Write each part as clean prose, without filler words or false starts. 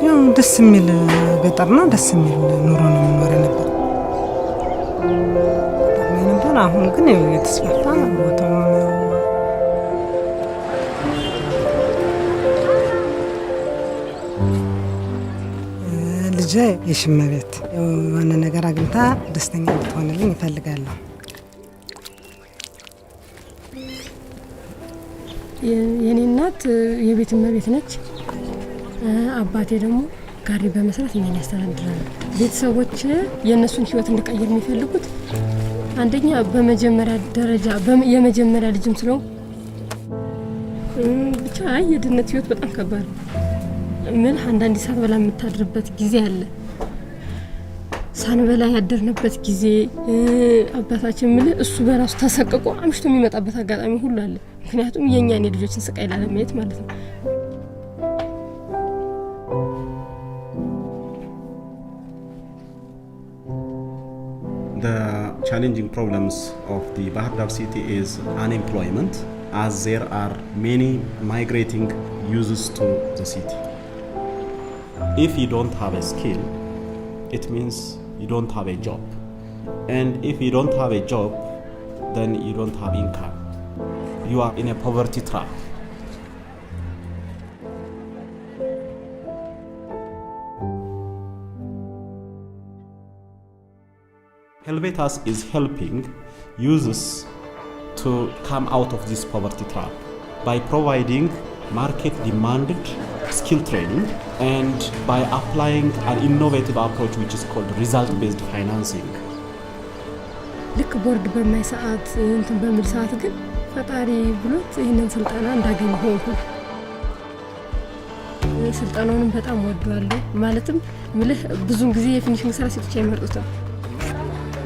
ያው ደስ የሚል ገጠርና ደስ የሚል ኑሮ ነው የምኖረው ነበር። አሁን ግን ያው የተስፋፋ ቦታው ልጄ የሽመቤት የሆነ ነገር አግኝታ ደስተኛ እንድትሆንልኝ እፈልጋለሁ። የኔ እናት የቤት እመቤት ነች። አባቴ ደግሞ ጋሪ በመስራት እኛን ያስተዳድራል። ቤተሰቦች የእነሱን ህይወት እንድቀይር የሚፈልጉት አንደኛ በመጀመሪያ ደረጃ የመጀመሪያ ልጅም ስለሆንኩ ብቻ የድህነት ህይወት በጣም ከባድ ነው። ምን አንዳንድ ሳትበላ የምታድርበት ጊዜ አለ። ሳንበላ ያደርንበት ጊዜ አባታችን ምን እሱ በራሱ ተሰቅቆ አምሽቶ የሚመጣበት አጋጣሚ ሁሉ አለ። ምክንያቱም የኛን የልጆችን ስቃይ ላለማየት ማለት ነው። The challenging problems of the Bahar Dar city is unemployment, as there are many migrating users to the city. If you don't have a skill, it means you don't have a job. And if you don't have a job, then you don't have income. You are in a poverty trap. Helvetas is helping users to come out of this poverty trap by providing market demanded skill training and by applying an innovative approach which is called result based financing. ልክ ቦርድ በማይ ሰዓት እንትን በሚል ሰዓት ግን ፈጣሪ ብሎት ይሄንን ስልጠና እንዳገኝ ሆንኩ። ስልጠናውንም በጣም ወደዋለሁ። ማለትም ምልህ ብዙን ጊዜ የፊኒሽንግ ስራ ሴቶች አይመርጡትም።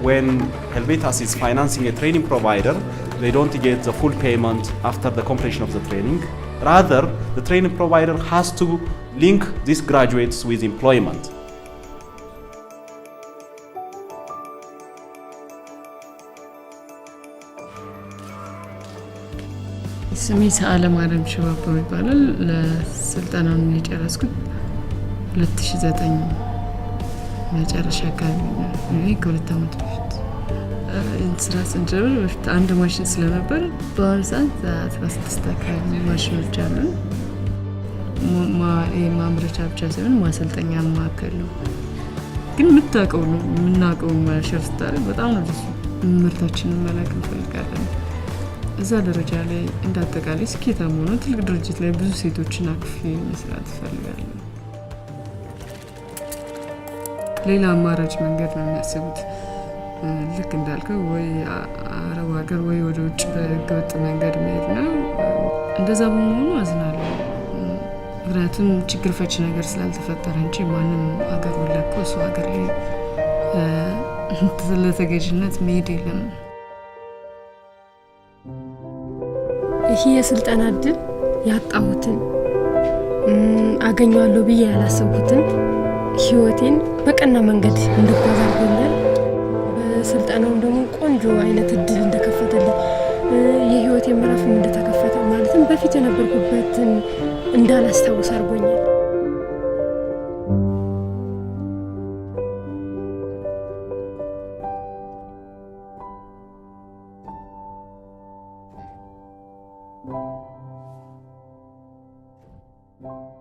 When Helvetas is financing a training provider, they don't get the full payment after the completion of the training. Rather, the training provider has to link these graduates with employment. ስሜ ሰዓለማርያም ሽባባው ይባላል። ለስልጠናውን የጨረስኩት 2009 መጨረሻ አካባቢ ነው። ከሁለት ዓመት በፊት ስራ ስንጀምር በፊት አንድ ማሽን ስለነበር በአሁኑ ሰዓት 16 አካባቢ ማሽኖች አሉ። ማምረቻ ብቻ ሳይሆን ማሰልጠኛ ማዕከል ነው። ግን የምናውቀው ማሽር ስታደርግ በጣም ነው ደስ ምርታችንን መላክ እንፈልጋለን። እዛ ደረጃ ላይ እንዳጠቃላይ ስኬታማ ሆኖ ትልቅ ድርጅት ላይ ብዙ ሴቶችን አቅፌ መስራት እፈልጋለሁ። ሌላ አማራጭ መንገድ ነው የሚያስቡት። ልክ እንዳልከው ወይ አረብ ሀገር ወይ ወደ ውጭ በህገወጥ መንገድ መሄድ ነው። እንደዛ በመሆኑ አዝናለሁ። ምክንያቱም ችግር ፈቺ ነገር ስላልተፈጠረ እንጂ ማንም ሀገር ወለቆ እሱ ሀገር ላይ ለተገዥነት መሄድ የለም። ይሄ የስልጠና እድል ያጣሁትን አገኘዋለሁ ብዬ ያላሰብኩትን ህይወቴን በቀና መንገድ እንድጓዝ አድርጎኛል። በስልጠናውም ደግሞ ቆንጆ አይነት እድል እንደከፈተልኝ የህይወቴ ምዕራፍም እንደተከፈተ ማለትም በፊት የነበርኩበትን እንዳላስታውስ አድርጎኛል። you